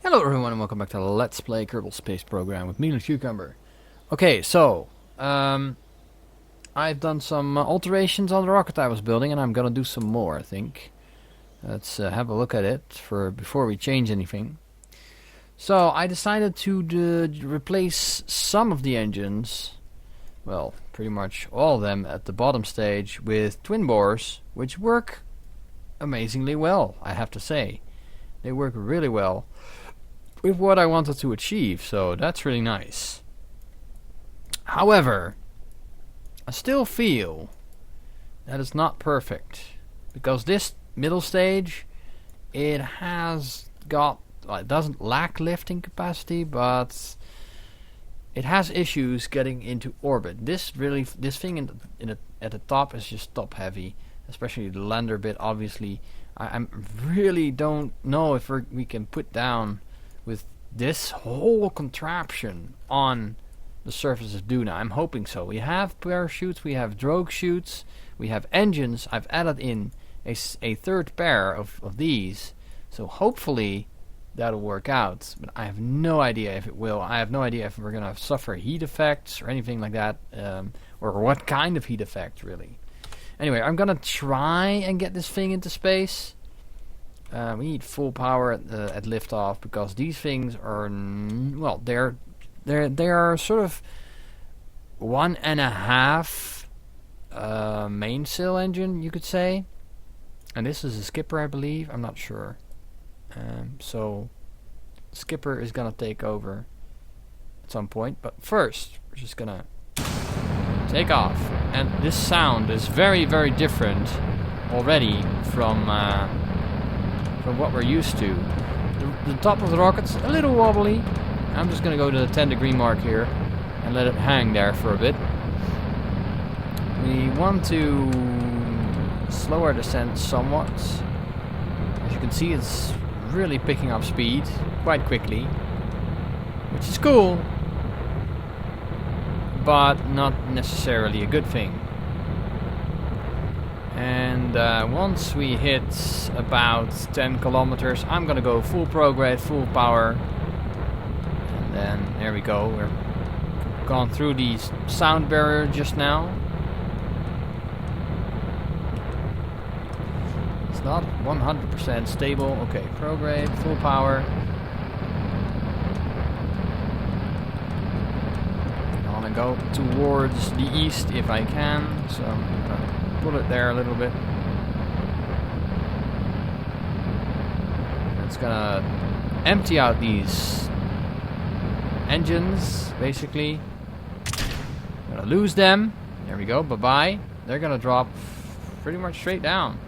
Hello everyone and welcome back to Let's Play Kerbal Space Program with me, the Cucumber. Okay, so, I've done some alterations on the rocket I was building and I'm gonna do some more, I think. Let's have a look at it before we change anything. So, I decided to replace some of the engines, well, pretty much all of them at the bottom stage, with twin bores, which work amazingly well, I have to say. They work really well with what I wanted to achieve, so that's really nice. However, I still feel that it's not perfect, because this middle stage, it has got, well, it doesn't lack lifting capacity, but it has issues getting into orbit. This thing at the top is just top heavy, especially the lander bit. Obviously, I really don't know if we can put down with this whole contraption on the surface of Duna. I'm hoping so. We have parachutes, we have drogue chutes, we have engines. I've added in a third pair of these, so hopefully that'll work out. But I have no idea if it will. I have no idea if we're going to suffer heat effects or anything like that, or what kind of heat effect, really. Anyway, I'm going to try and get this thing into space. We need full power at liftoff, because these things are, well, they are sort of 1.5 mainsail engine, you could say, and this is a skipper, I believe. I'm not sure. So the skipper is gonna take over at some point, but first we're just gonna take off, and this sound is very, very different already from what we're used to. The top of the rocket's a little wobbly. I'm just going to go to the 10-degree mark here and let it hang there for a bit. We want to slow our descent somewhat. As you can see, it's really picking up speed quite quickly, which is cool, but not necessarily a good thing. And once we hit about 10 kilometers, I'm gonna go full prograde, full power, and then there we go. We're gone through the sound barrier just now. It's not 100% stable. Okay, prograde, full power. I wanna go towards the east if I can, so I'm gonna pull it there a little bit. It's gonna empty out these engines, basically. Gonna lose them. There we go, bye-bye. They're gonna drop pretty much straight down.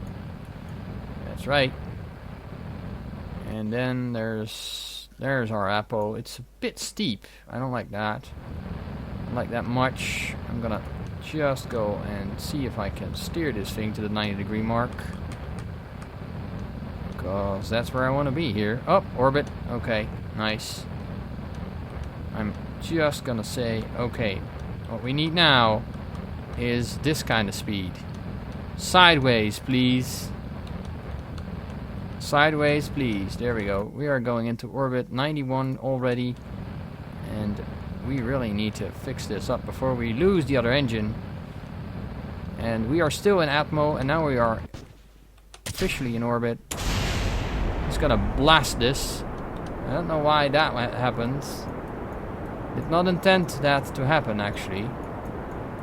That's right. And then there's our Apo. It's a bit steep. I don't like that. I don't like that much. I'm gonna just go and see if I can steer this thing to the 90-degree mark, because that's where I want to be here. Oh, orbit. Okay, nice. I'm just gonna say, okay, what we need now is this kind of speed. Sideways, please. Sideways, please. There we go. We are going into orbit 91 already, and we really need to fix this up before we lose the other engine. And we are still in Atmo, and now we are officially in orbit. It's gonna blast this. I don't know why that happens. Did not intend that to happen, actually.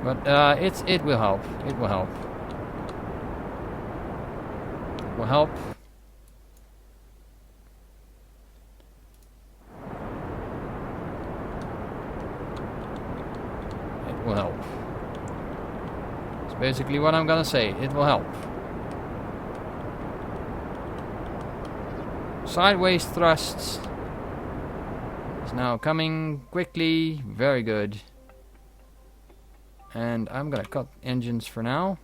But it will help. It will help. It will help. Will help. That's basically what I'm gonna say. It will help. Sideways thrusts is now coming quickly. Very good. And I'm gonna cut engines for now,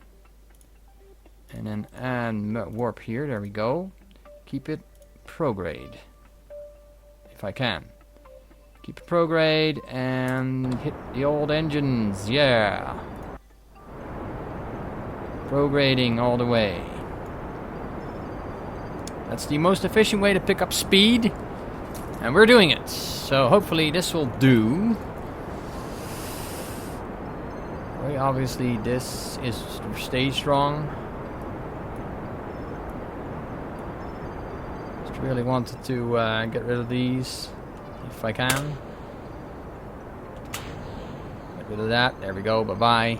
and then add warp here. There we go. Keep it prograde if I can. Keep it prograde and hit the old engines, yeah. Prograding all the way. That's the most efficient way to pick up speed. And we're doing it. So hopefully this will do. Very obviously this is staged wrong. Just really wanted to get rid of these if I can. Get rid of that. There we go. Bye-bye.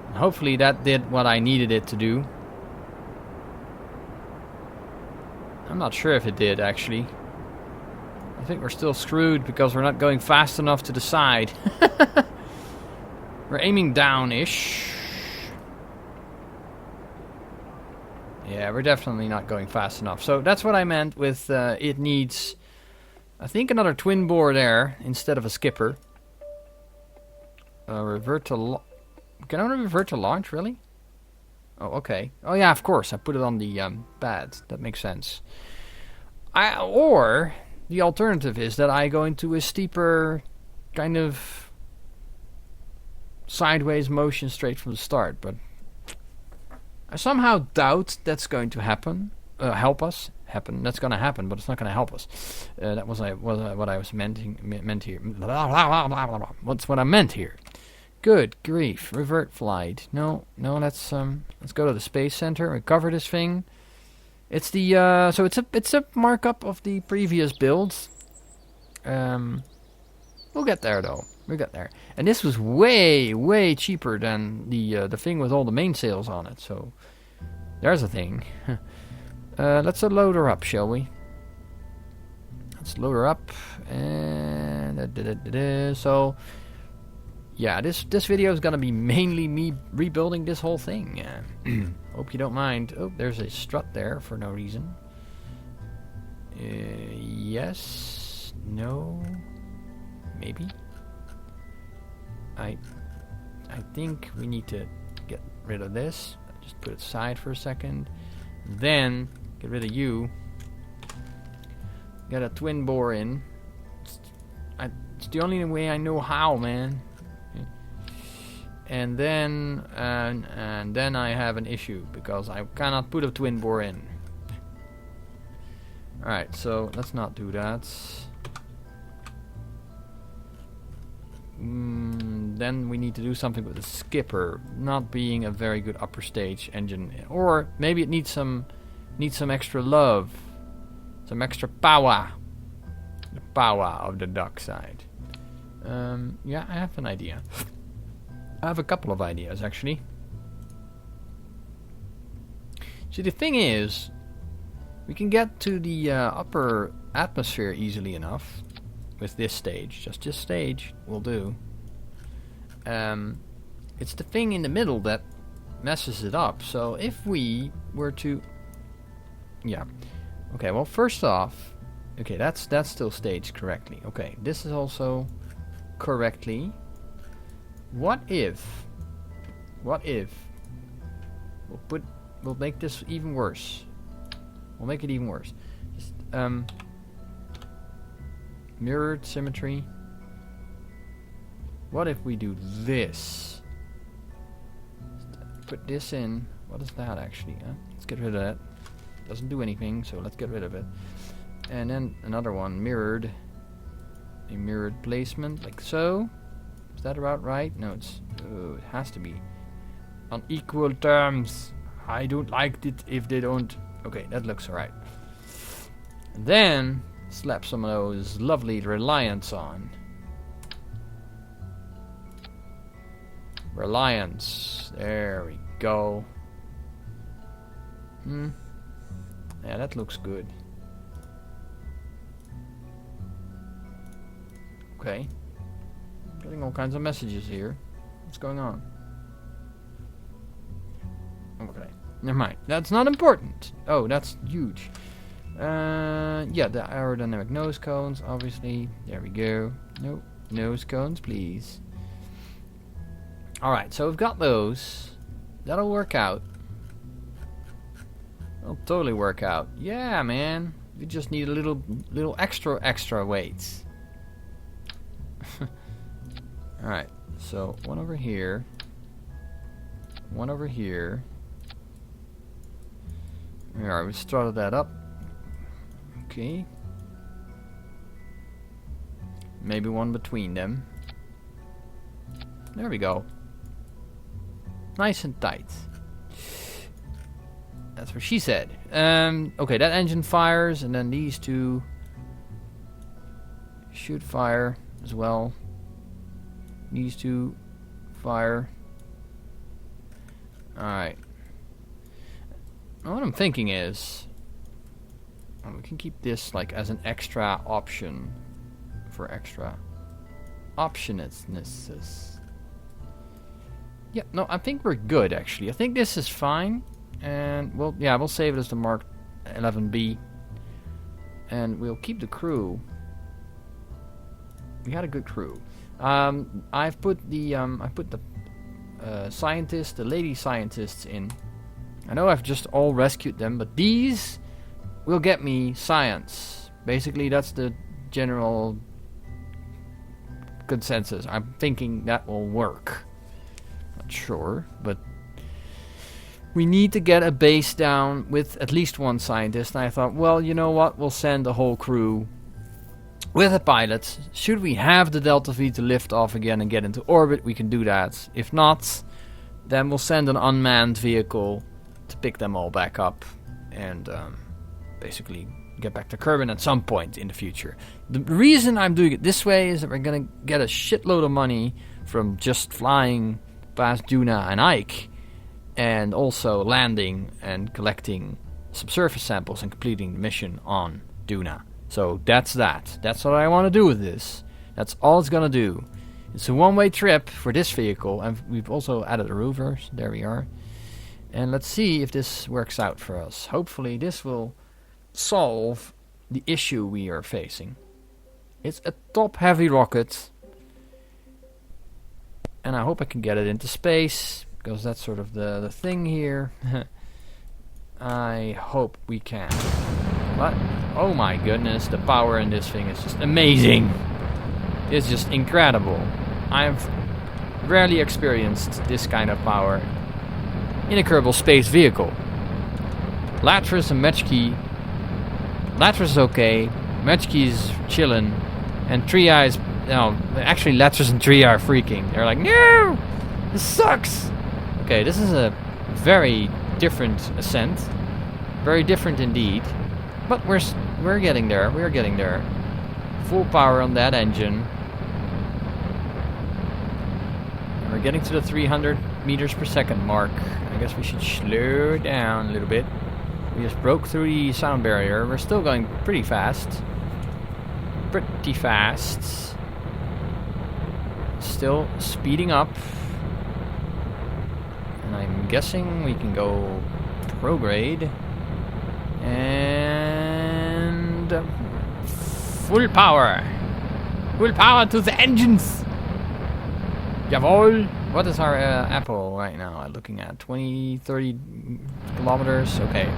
And hopefully that did what I needed it to do. I'm not sure if it did actually. I think we're still screwed because we're not going fast enough to the side. We're aiming down-ish. Yeah, we're definitely not going fast enough. So that's what I meant with it needs, I think, another twin bore there instead of a skipper. Revert to... Can I revert to launch, really? Oh, okay. Oh yeah, of course. I put it on the pad. That makes sense. Or... The alternative is that I go into a steeper kind of sideways motion straight from the start, but I somehow doubt that's going to happen. That's going to happen, but it's not going to help us. That was what I was meant here. What's what I meant here? Good grief! Revert flight. No. Let's go to the space center. Recover this thing. It's the so it's a markup of the previous builds. We'll get there though. We'll get there. And this was way cheaper than the thing with all the mainsails on it. So there's a thing. Let's load her up, shall we? Let's load her up. And so yeah, this video is gonna be mainly me rebuilding this whole thing. Hope you don't mind. Oh, there's a strut there for no reason. Yes. No. Maybe. I think we need to get rid of this. Just put it aside for a second. Then get rid of you. Get a twin bore in. It's the only way I know how, man. And then and then I have an issue because I cannot put a twin bore in. Alright, so let's not do that. Then we need to do something with the skipper not being a very good upper stage engine, or maybe it needs some extra love, some extra power, the power of the dock side. Yeah, I have an idea. I have a couple of ideas, actually. See, the thing is, we can get to the upper atmosphere easily enough with this stage. Just this stage will do. It's the thing in the middle that messes it up. So if we were to... Yeah. Okay, well, first off... Okay, that's still staged correctly. Okay, this is also correctly... What if we'll make this even worse? We'll make it even worse. Just, mirrored symmetry. What if we do this? Put this in. What is that actually? Let's get rid of that. Doesn't do anything, so let's get rid of it. And then another one, mirrored. A mirrored placement, like so. Is that about right? No, it has to be on equal terms. I don't like it if they don't. Okay, that looks alright. And then slap some of those lovely reliance on. Reliance. There we go. Yeah, that looks good. Okay. Getting all kinds of messages here. What's going on? Okay. Never mind. That's not important. Oh, that's huge. Yeah, the aerodynamic nose cones, obviously. There we go. Nope. Nose cones, please. Alright, so we've got those. That'll work out. That'll totally work out. Yeah, man. We just need a little extra weights. Alright, so one over here. One over here. Alright, we started that up. Okay. Maybe one between them. There we go. Nice and tight. That's what she said. Okay, that engine fires, and then these two should fire as well. These two fire. Alright. What I'm thinking is, we can keep this like as an extra option for extra optionednesses. Yeah, no, I think we're good actually. I think this is fine, and we'll save it as the Mark XI-b, and we'll keep the crew. We had a good crew. I've put the scientists, the lady scientists in. I know I've just all rescued them, but these will get me science. Basically, that's the general consensus. I'm thinking that will work. Not sure, but we need to get a base down with at least one scientist. And I thought, well, you know what? We'll send the whole crew with a pilot. Should we have the Delta V to lift off again and get into orbit, we can do that. If not, then we'll send an unmanned vehicle to pick them all back up and basically get back to Kerbal at some point in the future. The reason I'm doing it this way is that we're going to get a shitload of money from just flying past Duna and Ike, and also landing and collecting subsurface samples and completing the mission on Duna. So that's that. That's what I want to do with this. That's all it's going to do. It's a one-way trip for this vehicle, and we've also added a reverse. There we are. And let's see if this works out for us. Hopefully this will solve the issue we are facing. It's a top-heavy rocket, and I hope I can get it into space, because that's sort of the thing here. I hope we can. But, oh my goodness, the power in this thing is just amazing. It's just incredible. I've rarely experienced this kind of power in a Kerbal space vehicle. Latris and Mechki. Latris is okay, Mechki's chillin', and Tria's, no, actually Latris and Tria are freaking. They're like, no, this sucks. Okay, this is a very different ascent, very different indeed, but we're getting there. We're getting there. Full power on that engine. And we're getting to the 300 meters per second mark. I guess we should slow down a little bit. We just broke through the sound barrier. We're still going pretty fast. Pretty fast. Still speeding up. And I'm guessing we can go prograde. And full power. Full power to the engines. Jawohl. What is our Apple right now? Looking at 20, 30 kilometers. Okay.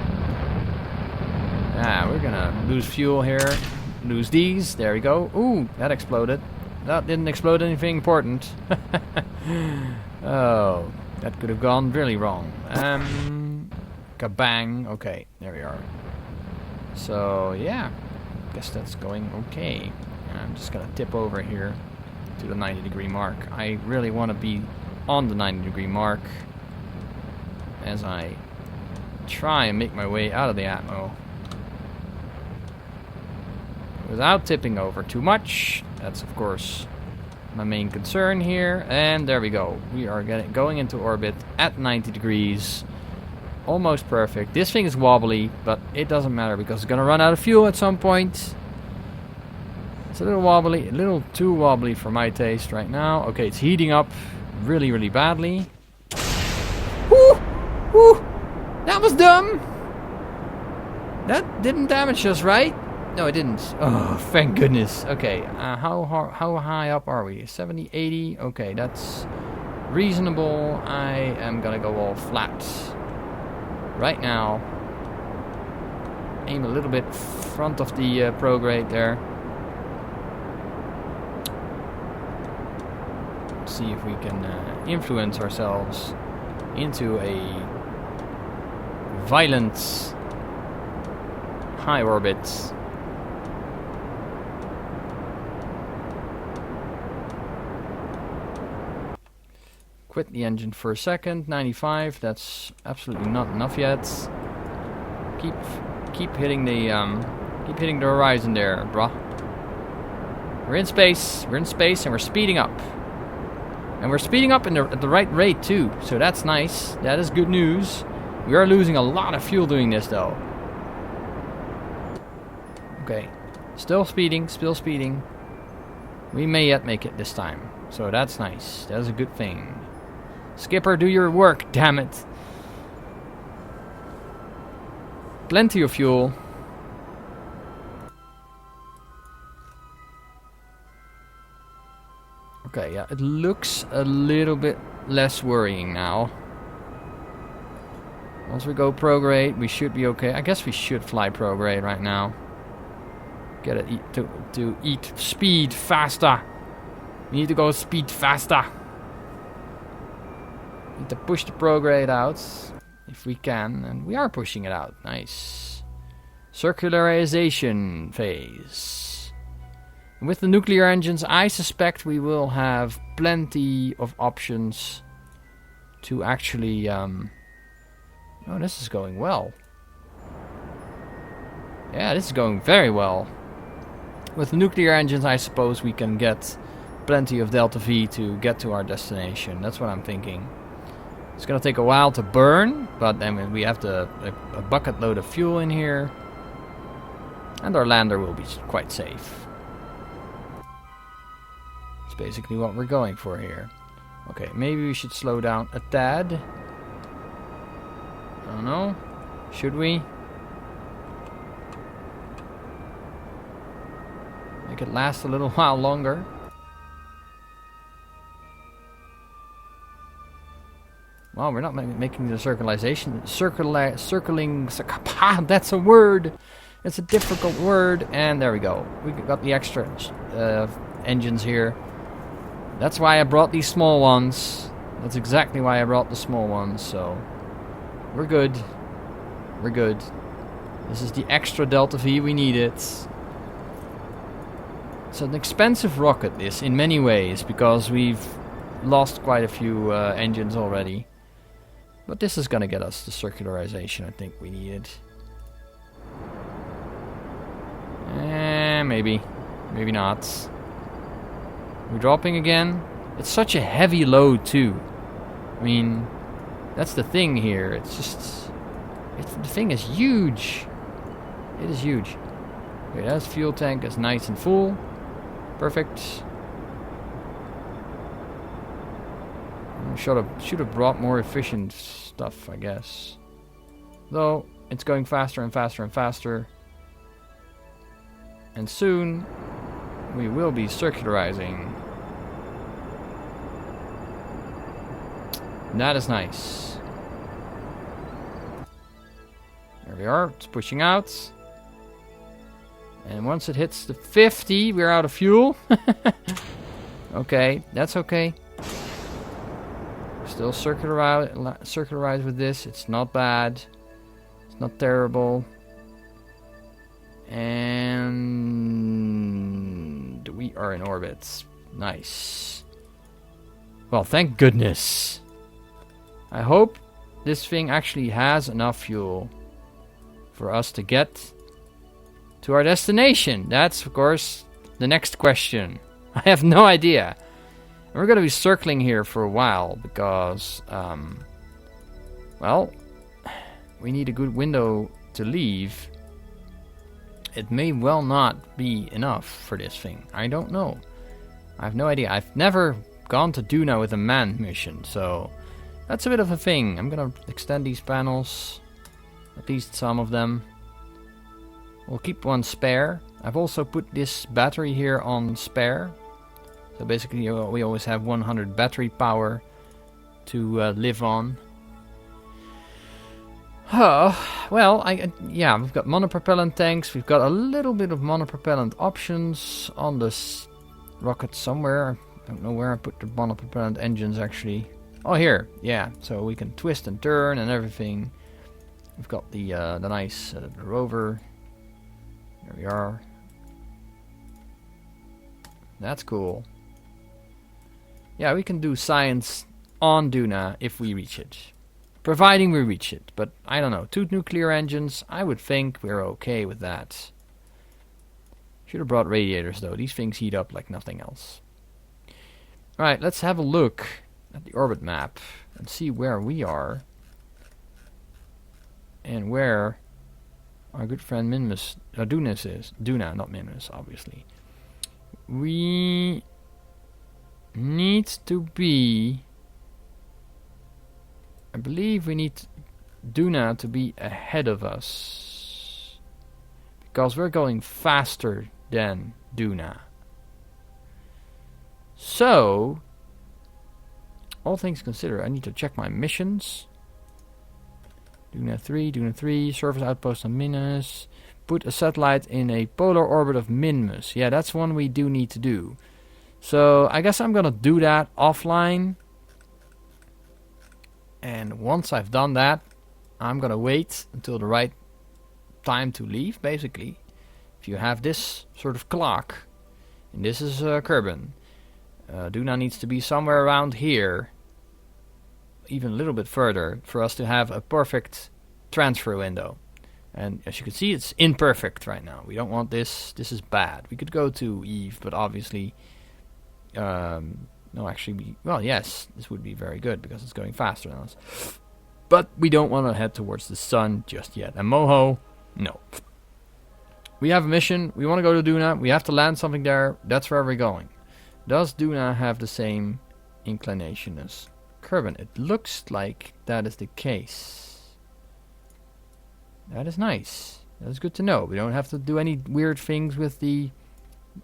We're gonna lose fuel here. Lose these. There we go. Ooh, that exploded. That didn't explode anything important. Oh, that could have gone really wrong. Kabang. Okay, there we are. So, yeah. Guess that's going okay. I'm just gonna tip over here to the 90-degree mark. I really want to be on the 90-degree mark as I try and make my way out of the atmo without tipping over too much. That's of course my main concern here. And there we go. We are going into orbit at 90 degrees. Almost perfect. This thing is wobbly, but it doesn't matter because it's gonna run out of fuel at some point. It's a little wobbly, a little too wobbly for my taste right now. Okay, it's heating up really, really badly. Woo! Woo! That was dumb! That didn't damage us, right? No, it didn't. Oh, thank goodness. Okay, how high up are we? 70, 80? Okay, that's reasonable. I am gonna go all flat right now. Aim a little bit front of the prograde there. See if we can influence ourselves into a violent high orbit. Quit the engine for a second. 95. That's absolutely not enough yet. Keep hitting the horizon there, bruh. We're in space. We're in space, and we're speeding up. And we're speeding up at the right rate too. So that's nice. That is good news. We are losing a lot of fuel doing this though. Okay. Still speeding. Still speeding. We may yet make it this time. So that's nice. That is a good thing. Skipper, do your work, damn it. Plenty of fuel. Okay, yeah, it looks a little bit less worrying now. Once we go prograde, we should be okay. I guess we should fly prograde right now. Get it to eat speed faster. We need to go speed faster. Need to push the prograde out if we can, and we are pushing it out. Nice. Circularization phase. And with the nuclear engines, I suspect we will have plenty of options to actually. Oh, this is going well. Yeah, this is going very well. With the nuclear engines, I suppose we can get plenty of Delta V to get to our destination. That's what I'm thinking. It's gonna take a while to burn, but then we have a bucket load of fuel in here. And our lander will be quite safe. That's basically what we're going for here. Okay, maybe we should slow down a tad. I don't know. Should we? Make it last a little while longer. Well, we're not making the circling. That's a word. It's a difficult word. And there we go. We got the extra engines here. That's why I brought these small ones. That's exactly why I brought the small ones. So we're good. We're good. This is the extra Delta V we needed. It's an expensive rocket, this, in many ways, because we've lost quite a few engines already. But this is gonna get us the circularization I think we needed. Maybe. Maybe not. We're dropping again. It's such a heavy load too. I mean, that's the thing here. It's just... the thing is huge. It is huge. Okay, that fuel tank is nice and full. Perfect. Should have brought more efficient stuff, I guess. Though, it's going faster and faster and faster. And soon, we will be circularizing. That is nice. There we are, it's pushing out. And once it hits the 50, we're out of fuel. Okay, that's okay. Still circularize with this. It's not bad. It's not terrible. And we are in orbit. Nice. Well, thank goodness. I hope this thing actually has enough fuel for us to get to our destination. That's, of course, the next question. I have no idea. And we're going to be circling here for a while because, well, we need a good window to leave. It may well not be enough for this thing. I don't know. I have no idea. I've never gone to Duna with a manned mission, so that's a bit of a thing. I'm going to extend these panels, at least some of them. We'll keep one spare. I've also put this battery here on spare. So basically we always have 100 battery power to live on. Well, yeah, we've got monopropellant tanks. We've got a little bit of monopropellant options on this rocket somewhere. I don't know where I put the monopropellant engines actually. Oh, here. Yeah, so we can twist and turn and everything. We've got the nice rover. There we are. That's cool. Yeah, we can do science on Duna if we reach it. Providing we reach it. But I don't know. 2 nuclear engines, I would think we're okay with that. Should have brought radiators though. These things heat up like nothing else. Alright, let's have a look at the orbit map and see where we are. And where our good friend Minmus, Dunas is. Duna, not Minmus, obviously. We need to be... I believe we need Duna to be ahead of us. Because we're going faster than Duna. So, all things considered, I need to check my missions. Duna 3, surface outpost on Minus. Put a satellite in a polar orbit of Minmus. Yeah, that's one we do need to do. So, I guess I'm gonna do that offline. And once I've done that, I'm gonna wait until the right time to leave, basically. If you have this sort of clock, and this is Kerbal, Duna needs to be somewhere around here, even a little bit further, for us to have a perfect transfer window. And as you can see, it's imperfect right now. We don't want this. This is bad. We could go to Eve, but obviously... no, actually, well, yes, this would be very good because it's going faster than us. But we don't want to head towards the sun just yet. And Moho, no. We have a mission. We want to go to Duna. We have to land something there. That's where we're going. Does Duna have the same inclination as Kerbal? It looks like that is the case. That is nice. That is good to know. We don't have to do any weird things with the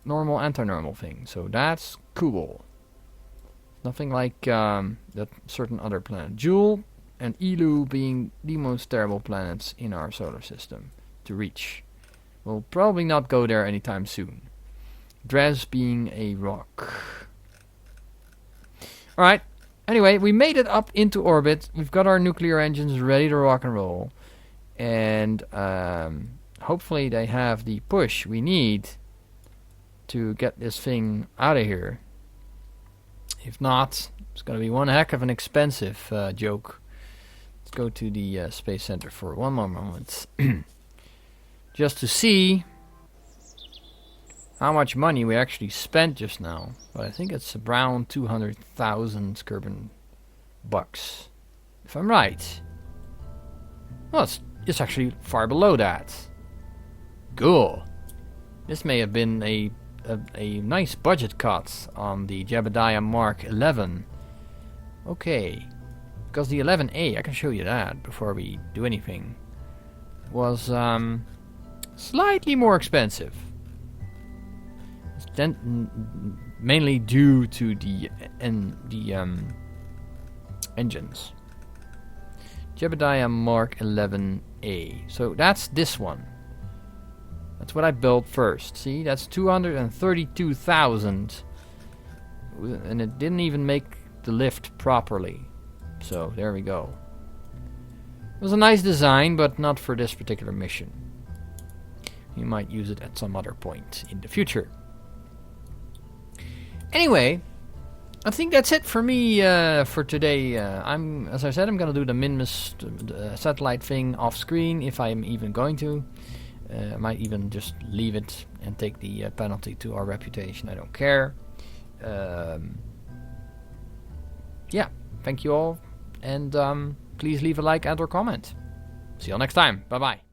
normal anti-normal thing. So that's cool. Nothing like that certain other planet. Joule and Elu being the most terrible planets in our solar system to reach. We'll probably not go there anytime soon. Dres being a rock. Alright, anyway, we made it up into orbit. We've got our nuclear engines ready to rock and roll. And hopefully they have the push we need to get this thing out of here. If not, it's going to be one heck of an expensive joke. Let's go to the Space Center for one more moment. Just to see how much money we actually spent just now. But I think it's around 200,000 Kerbal bucks. If I'm right. Well, it's actually far below that. Cool. This may have been a nice budget cut on the Jebediah Mk XI. Okay. Because the 11A, I can show you that before we do anything, was slightly more expensive. It's mainly due to the engines. Jebediah Mk XI-a. So that's this one. That's what I built first. See, that's 232,000. And it didn't even make the lift properly. So, there we go. It was a nice design, but not for this particular mission. You might use it at some other point in the future. Anyway, I think that's it for me for today. As I said, I'm going to do the Minmus satellite thing off screen, if I'm even going to. I might even just leave it and take the penalty to our reputation. I don't care. Yeah, thank you all. And please leave a like and or comment. See you all next time. Bye-bye.